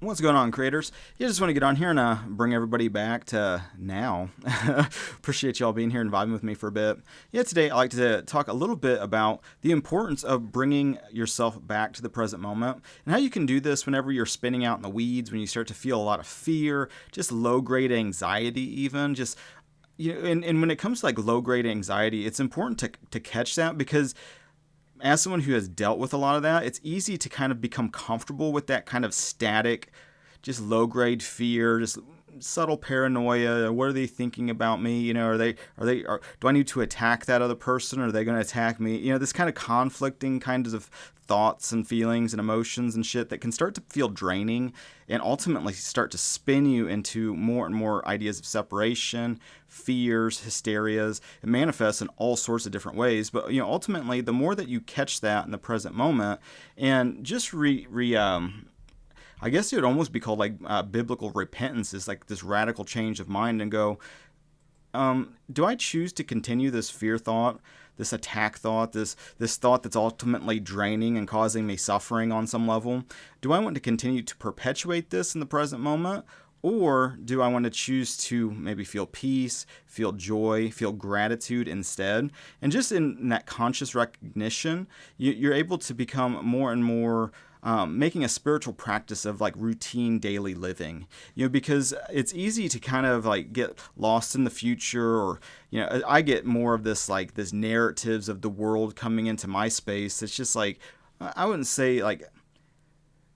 What's going on, creators? Yeah, just want to get on here and bring everybody back to now. Appreciate y'all being here and vibing with me for a bit. Yeah, today I'd like to talk a little bit about the importance of bringing yourself back to the present moment and how you can do this whenever you're spinning out in the weeds, when you start to feel a lot of fear, just low-grade anxiety even, just and when it comes to like low-grade anxiety, it's important to catch that, because as someone who has dealt with a lot of that, it's easy to kind of become comfortable with that kind of static, just low-grade fear, just subtle paranoia. What are they thinking about me? Do I need to attack that other person, or are they going to attack me? This kind of conflicting kinds of thoughts and feelings and emotions and shit that can start to feel draining and ultimately start to spin you into more and more ideas of separation, fears, hysterias. It manifests in all sorts of different ways, but ultimately the more that you catch that in the present moment and just I guess it would almost be called like biblical repentance, is like this radical change of mind, and go, do I choose to continue this fear thought, this attack thought, this thought that's ultimately draining and causing me suffering on some level? Do I want to continue to perpetuate this in the present moment? Or do I want to choose to maybe feel peace, feel joy, feel gratitude instead? And just in that conscious recognition, you're able to become more and more making a spiritual practice of like routine daily living, because it's easy to kind of like get lost in the future, or, I get more of this narratives of the world coming into my space. It's just like, I wouldn't say like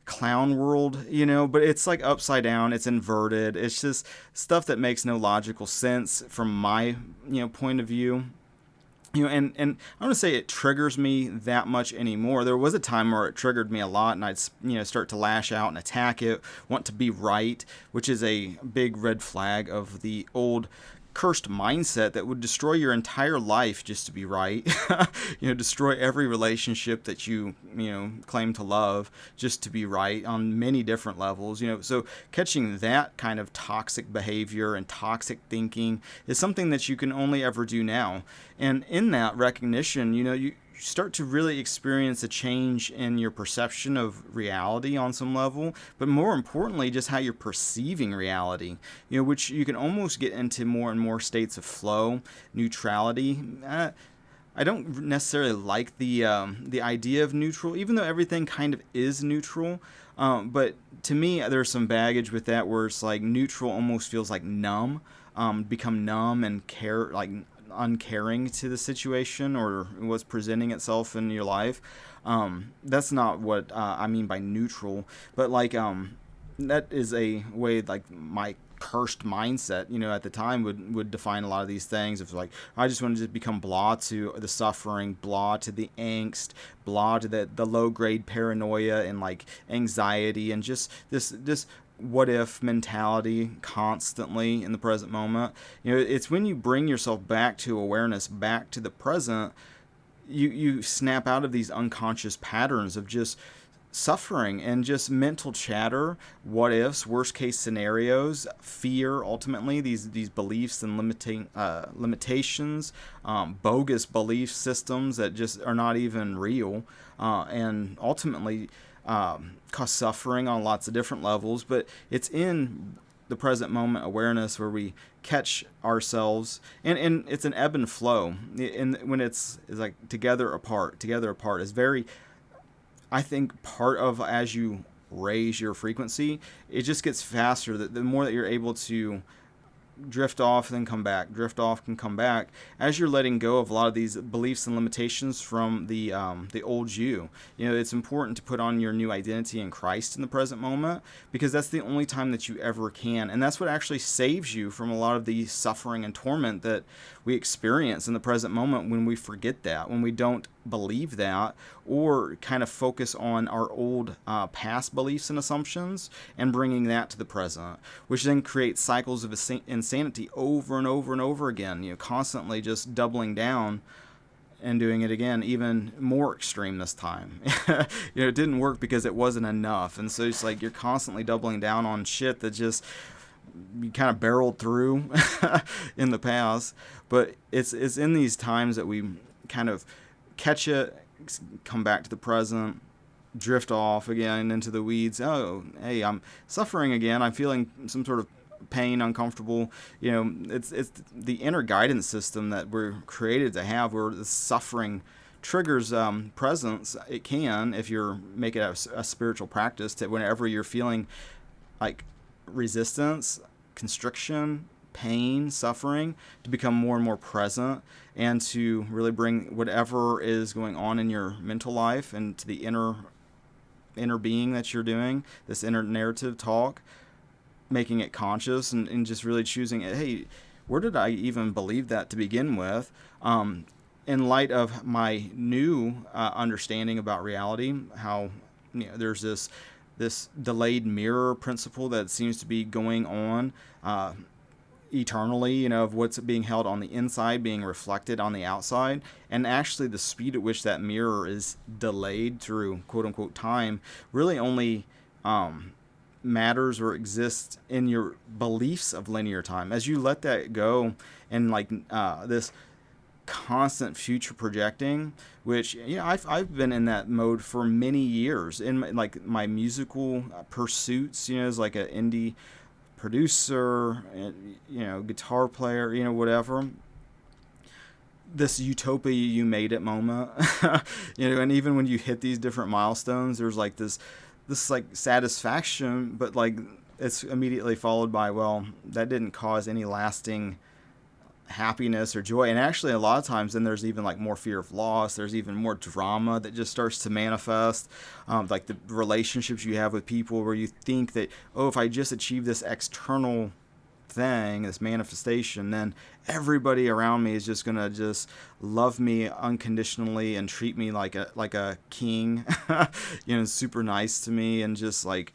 clown world, but it's like upside down, it's inverted, it's just stuff that makes no logical sense from my, point of view. And I don't want to say it triggers me that much anymore. There was a time where it triggered me a lot, and I'd, start to lash out and attack it, want to be right, which is a big red flag of the old cursed mindset that would destroy your entire life just to be right. Destroy every relationship that you claim to love just to be right on many different levels. So catching that kind of toxic behavior and toxic thinking is something that you can only ever do now. And in that recognition, you start to really experience a change in your perception of reality on some level, but more importantly, just how you're perceiving reality, which you can almost get into more and more states of flow, neutrality. I don't necessarily like the idea of neutral, even though everything kind of is neutral. But to me, there's some baggage with that, where it's like neutral almost feels like numb, become numb and uncaring to the situation or what's presenting itself in your life. That's not what I mean by neutral, but that is a way like my cursed mindset, at the time would define a lot of these things. If like, I just want to just become blah to the suffering, blah to the angst, blah to the low grade paranoia and like anxiety, and just this what if mentality constantly in the present moment. It's when you bring yourself back to awareness, back to the present, you snap out of these unconscious patterns of just suffering and just mental chatter, what ifs, worst case scenarios, fear, ultimately these beliefs and limitations, bogus belief systems that just are not even real, and ultimately cause suffering on lots of different levels. But it's in the present moment awareness where we catch ourselves, and it's an ebb and flow. And when it's like together apart is very, I think, part of, as you raise your frequency, it just gets faster. The more that you're able to drift off and then come back, drift off and come back, as you're letting go of a lot of these beliefs and limitations from the old you. It's important to put on your new identity in Christ in the present moment, because that's the only time that you ever can, and that's what actually saves you from a lot of the suffering and torment that we experience in the present moment when we forget that, when we don't believe that, or kind of focus on our old past beliefs and assumptions and bringing that to the present, which then creates cycles of insanity over and over and over again, constantly just doubling down and doing it again, even more extreme this time. It didn't work because it wasn't enough, and so it's like you're constantly doubling down on shit that just you kind of barreled through in the past. But it's in these times that we kind of catch it, come back to the present, drift off again into the weeds. Oh, hey, I'm suffering again. I'm feeling some sort of pain, uncomfortable. It's the inner guidance system that we're created to have, where the suffering triggers presence. It can, if you're making it a spiritual practice, to whenever you're feeling like resistance, constriction, pain, suffering, to become more and more present, and to really bring whatever is going on in your mental life and to the inner being that you're doing, this inner narrative talk, making it conscious, and just really choosing it. Hey, where did I even believe that to begin with? In light of my new understanding about reality, how there's this delayed mirror principle that seems to be going on eternally, of what's being held on the inside being reflected on the outside, and actually the speed at which that mirror is delayed through quote unquote time really only matters or exists in your beliefs of linear time. As you let that go, and this constant future projecting, which I've been in that mode for many years in my musical pursuits, as like an indie producer, guitar player, whatever. This utopia you made it moment, and even when you hit these different milestones, there's like this like satisfaction, but like it's immediately followed by, well, that didn't cause any lasting happiness or joy. And actually a lot of times then there's even like more fear of loss. There's even more drama that just starts to manifest, like the relationships you have with people, where you think that, oh, if I just achieve this external thing, this manifestation, then everybody around me is just gonna just love me unconditionally and treat me like a king, super nice to me, and just like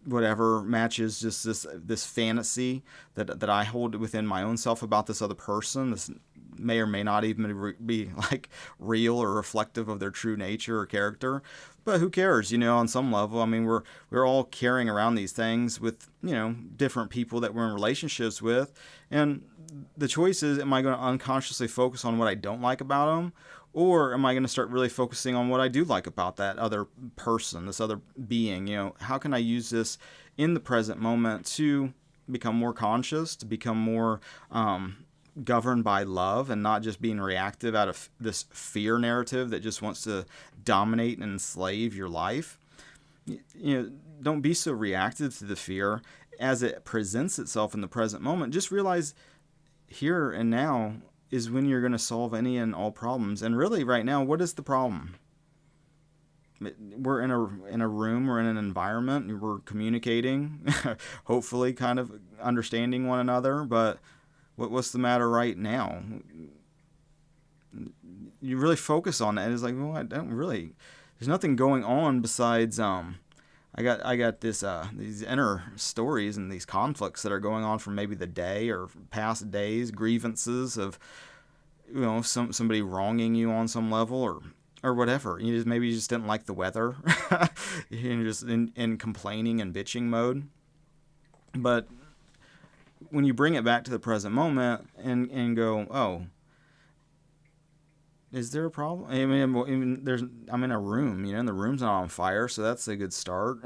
whatever matches just this fantasy that I hold within my own self about this other person. This may or may not even be like real or reflective of their true nature or character, but who cares? On some level, I mean, we're all carrying around these things with different people that we're in relationships with, and the choice is: am I going to unconsciously focus on what I don't like about them, or am I going to start really focusing on what I do like about that other person, this other being? How can I use this in the present moment to become more conscious, to become more governed by love, and not just being reactive out of this fear narrative that just wants to dominate and enslave your life? Don't be so reactive to the fear as it presents itself in the present moment. Just realize here and now is when you're going to solve any and all problems. And really right now, what is the problem? We're in a room, we're in an environment, we're communicating, hopefully kind of understanding one another, but what's the matter right now? You really focus on that. It's like, well, I don't really, there's nothing going on besides I got this these inner stories and these conflicts that are going on from maybe the day or past days, grievances of somebody wronging you on some level, or whatever. Maybe you just didn't like the weather. You're just in complaining and bitching mode. But when you bring it back to the present moment and go, oh, is there a problem? I mean, I'm in a room, and the room's not on fire, so that's a good start.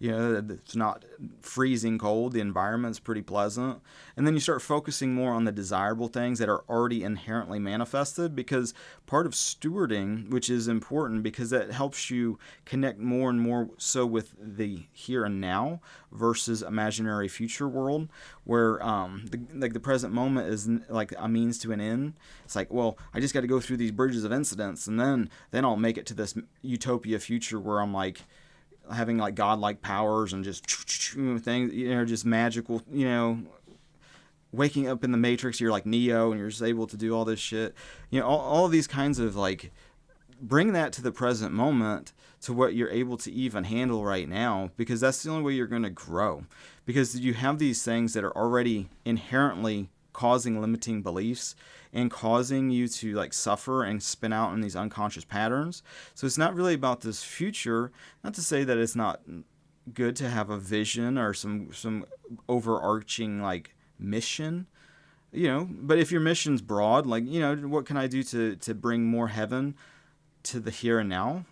It's not freezing cold. The environment's pretty pleasant. And then you start focusing more on the desirable things that are already inherently manifested, because part of stewarding, which is important because that helps you connect more and more so with the here and now versus imaginary future world, where the present moment is like a means to an end. It's like, well, I just got to go through these bridges of incidents, and then I'll make it to this utopia future where I'm like having like godlike powers and just things, just magical, waking up in the Matrix, you're like Neo and you're just able to do all this shit. All of these kinds of like, bring that to the present moment, to what you're able to even handle right now, because that's the only way you're going to grow. Because you have these things that are already inherently causing limiting beliefs and causing you to like suffer and spin out in these unconscious patterns. So it's not really about this future. Not to say that it's not good to have a vision or some overarching like mission, but if your mission's broad, like, what can I do to bring more heaven to the here and now?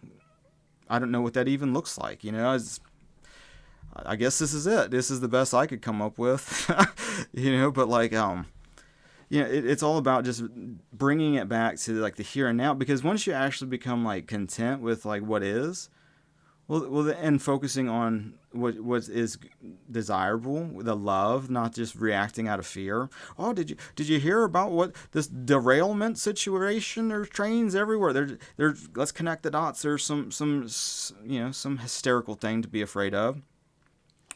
I don't know what that even looks like. I guess this is it. This is the best I could come up with. But like, it's all about just bringing it back to like the here and now, because once you actually become like content with like what is, and focusing on what is desirable, the love, not just reacting out of fear. Oh, did you hear about what this derailment situation? There's trains everywhere. There's let's connect the dots. There's some hysterical thing to be afraid of.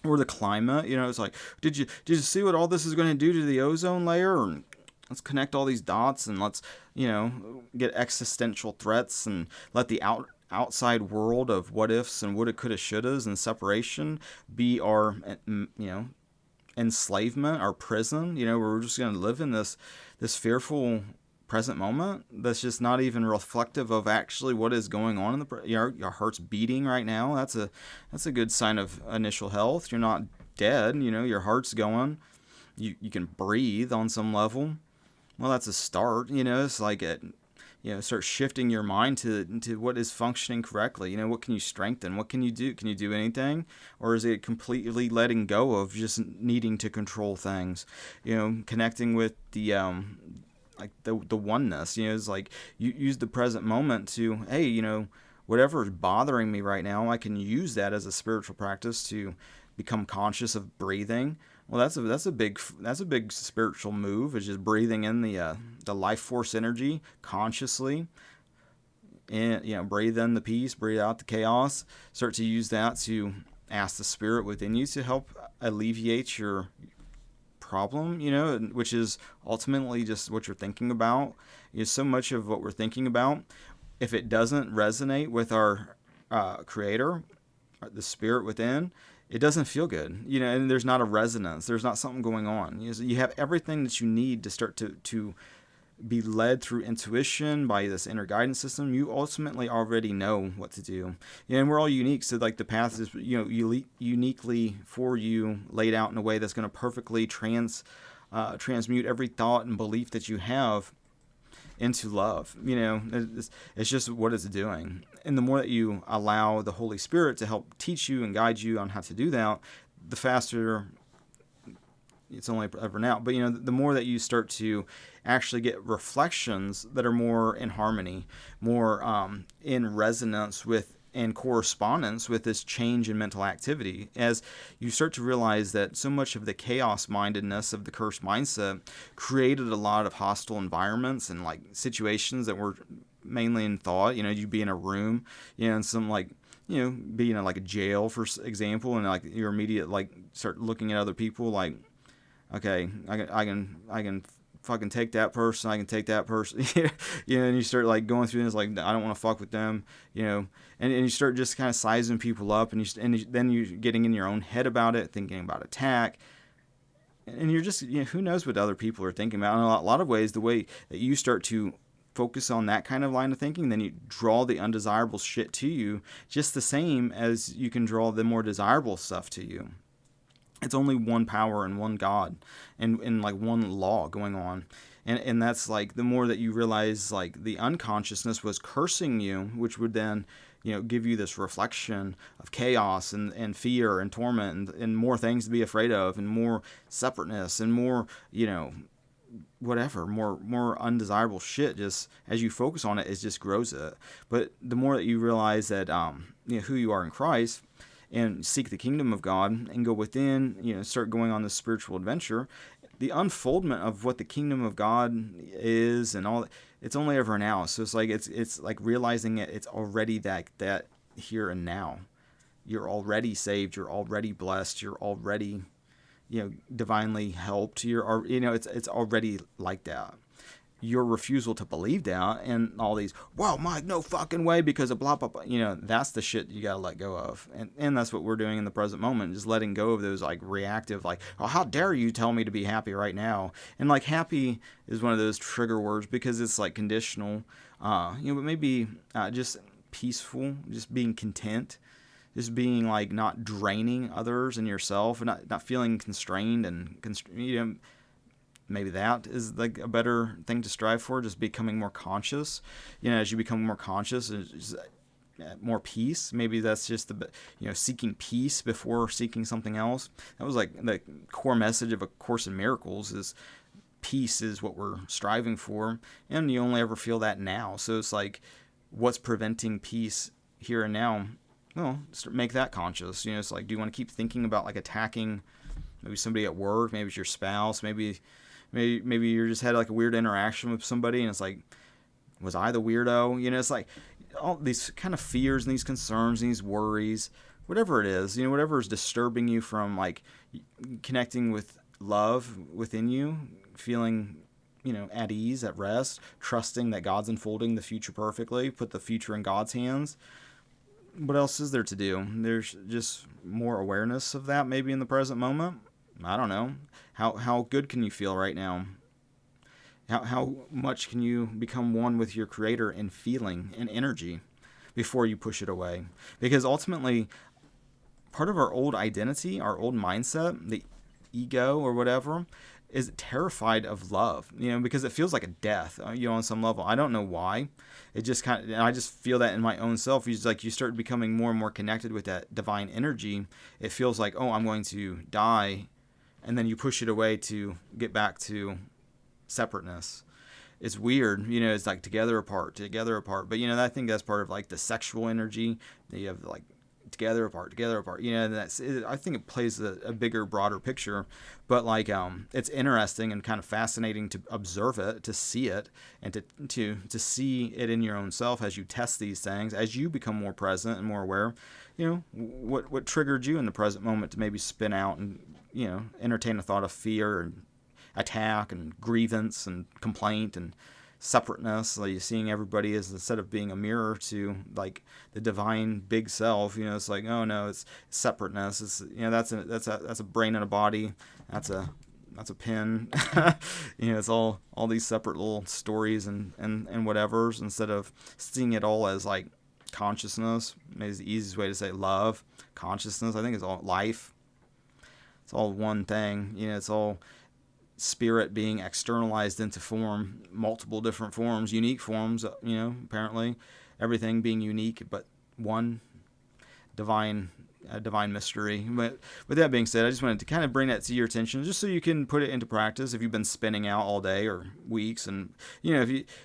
Or the climate, it's like, did you see what all this is going to do to the ozone layer? And let's connect all these dots, and let's get existential threats, and let the outside world of what ifs and woulda, coulda, shouldas and separation be our enslavement, our prison. Where we're just going to live in this fearful present moment that's just not even reflective of actually what is going on in your heart's beating right now. That's a good sign of initial health. You're not dead. Your heart's going. You can breathe on some level. Well, that's a start. It's like start shifting your mind to what is functioning correctly. What can you strengthen? What can you do? Can you do anything? Or is it completely letting go of just needing to control things? Connecting with the oneness. It's like you use the present moment to, hey, whatever is bothering me right now, I can use that as a spiritual practice to become conscious of breathing. Well, that's a big spiritual move, is just breathing in the life force energy consciously, and breathe in the peace, breathe out the chaos. Start to use that to ask the spirit within you to help alleviate your problem, which is ultimately just what you're thinking about. So much of what we're thinking about, if it doesn't resonate with our creator, the spirit within, it doesn't feel good, and there's not a resonance. There's not something going on. You have everything that you need to start to be led through intuition by this inner guidance system. You ultimately already know what to do. And we're all unique, so like the path is uniquely for you, laid out in a way that's going to perfectly transmute every thought and belief that you have into love. It's just what it's doing. And the more that you allow the Holy Spirit to help teach you and guide you on how to do that, the faster it's only ever now. But the more that you start to actually get reflections that are more in harmony, more in resonance with and correspondence with this change in mental activity, as you start to realize that so much of the chaos mindedness of the cursed mindset created a lot of hostile environments and like situations that were mainly in thought. You'd be in a room, and some like be in like a jail, for example, and like your immediate like start looking at other people like, okay, I can fucking take that person. I can take that person. And you start like going through this like, I don't want to fuck with them. And you start just kind of sizing people up, and then you're getting in your own head about it, thinking about attack. And you're just, who knows what other people are thinking about. In a lot of ways, the way that you start to focus on that kind of line of thinking, then you draw the undesirable shit to you just the same as you can draw the more desirable stuff to you. It's only one power and one God and like one law going on. And that's like, the more that you realize like the unconsciousness was cursing you, which would then, give you this reflection of chaos and fear and torment and more things to be afraid of, and more separateness and more, whatever, more undesirable shit. Just as you focus on it, it just grows it. But the more that you realize that, who you are in Christ, and seek the kingdom of God and go within, start going on this spiritual adventure, the unfoldment of what the kingdom of God is and all that, it's only ever now. So it's like realizing it's already that here and now. You're already saved. You're already blessed. You're already, divinely helped. It's already like that. Your refusal to believe that and all these, wow, Mike, no fucking way, because of blah, blah, blah, that's the shit you gotta let go of. And that's what we're doing in the present moment, just letting go of those like reactive, like, oh, how dare you tell me to be happy right now. And like, happy is one of those trigger words because it's like conditional, but maybe just peaceful, just being content, just being like not draining others and yourself, and not feeling constrained and maybe that is like a better thing to strive for, just becoming more conscious. As you become more conscious, more peace. Maybe that's just seeking peace before seeking something else. That was like the core message of A Course in Miracles is peace is what we're striving for, and you only ever feel that now. So it's like, what's preventing peace here and now? Well, make that conscious. It's like, do you want to keep thinking about like attacking maybe somebody at work? Maybe it's your spouse. Maybe you just had like a weird interaction with somebody, and it's like, was I the weirdo? It's like all these kind of fears and these concerns and these worries, whatever it is, whatever is disturbing you from like connecting with love within you, feeling, at ease, at rest, trusting that God's unfolding the future perfectly, put the future in God's hands. What else is there to do? There's just more awareness of that maybe in the present moment. I don't know. How good can you feel right now? How much can you become one with your Creator in feeling and energy before you push it away? Because ultimately, part of our old identity, our old mindset, the ego or whatever, is terrified of love, because it feels like a death, on some level. I don't know why. It just I just feel that in my own self. It's like you start becoming more and more connected with that divine energy. It feels like, oh, I'm going to die. And then you push it away to get back to separateness. It's weird, it's like together apart. But I think that's part of like the sexual energy that you have, like together apart. I think it plays a bigger, broader picture. But like it's interesting and kind of fascinating to observe it, to see it, and to see it in your own self as you test these things, as you become more present and more aware. What triggered you in the present moment to maybe spin out and entertain a thought of fear and attack and grievance and complaint and separateness, like seeing everybody as, instead of being a mirror to like the divine big self, it's like, oh no, it's separateness. It's that's a brain and a body. That's a pin. It's all these separate little stories and whatevers, instead of seeing it all as like consciousness. Maybe it's the easiest way to say love. Consciousness, I think, it's all life. It's all one thing. It's all spirit being externalized into form, multiple different forms, unique forms, apparently everything being unique, but one divine mystery. But with that being said, I just wanted to kind of bring that to your attention, just so you can put it into practice if you've been spinning out all day or weeks. And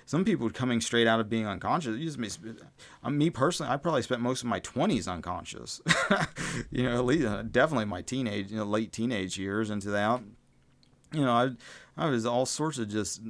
some people coming straight out of being unconscious, me personally, I probably spent most of my 20s unconscious. At least definitely my late teenage years into that. I was all sorts of just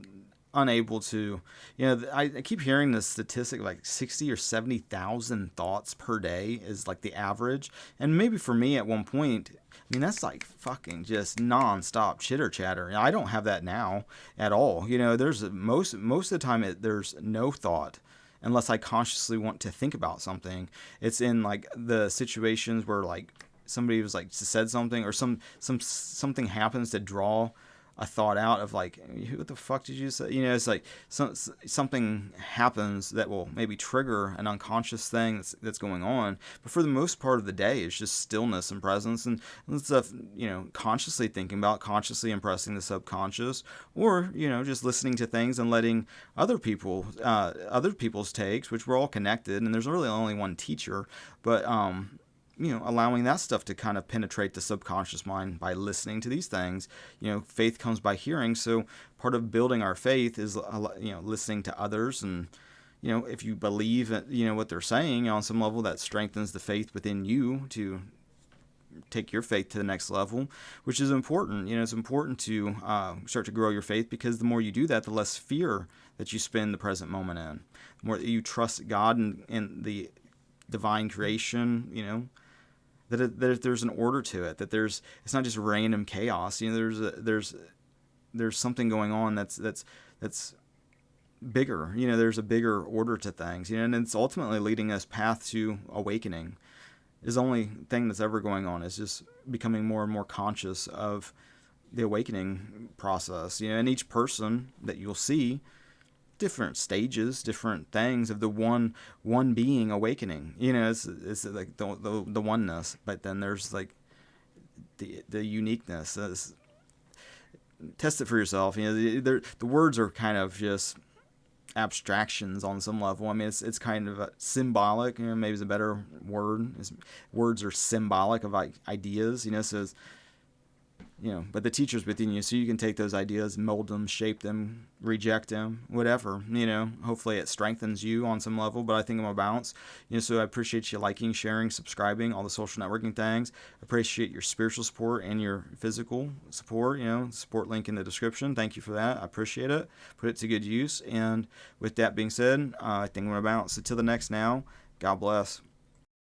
unable to, I keep hearing this statistic, like 60 or 70,000 thoughts per day is like the average. And maybe for me at one point, that's like fucking just nonstop chitter chatter. I don't have that now at all. There's most of the time there's no thought unless I consciously want to think about something. It's in like the situations where like somebody was like said something, or something happens to draw a thought out of like, what the fuck did you say? It's like something happens that will maybe trigger an unconscious thing that's going on. But for the most part of the day, it's just stillness and presence and stuff, consciously thinking about, consciously impressing the subconscious, or, just listening to things and letting other people's takes, which we're all connected, and there's really only one teacher, but, allowing that stuff to kind of penetrate the subconscious mind by listening to these things. Faith comes by hearing. So part of building our faith is, listening to others. And, if you believe, what they're saying on some level, that strengthens the faith within you to take your faith to the next level, which is important. It's important to start to grow your faith, because the more you do that, the less fear that you spend the present moment in. The more that you trust God and the divine creation, that there's an order to it, that it's not just random chaos. There's something going on that's bigger. There's a bigger order to things. And it's ultimately leading us path to awakening. Is the only thing that's ever going on, is just becoming more and more conscious of the awakening process. And each person that you'll see, different stages, different things of the one being awakening. It's like the oneness, but then there's like the uniqueness. Test it for yourself. The words are kind of just abstractions on some level. I mean, it's kind of symbolic. Maybe is a better word. Words are symbolic of ideas. So but the teacher's within you, so you can take those ideas, mold them, shape them, reject them, whatever. Hopefully it strengthens you on some level. But I think I'm a balance. So I appreciate you liking, sharing, subscribing, all the social networking things. I appreciate your spiritual support and your physical support. Support link in the description. Thank you for that. I appreciate it. Put it to good use. And with that being said, I think I'm a balance. So till the next now, God bless.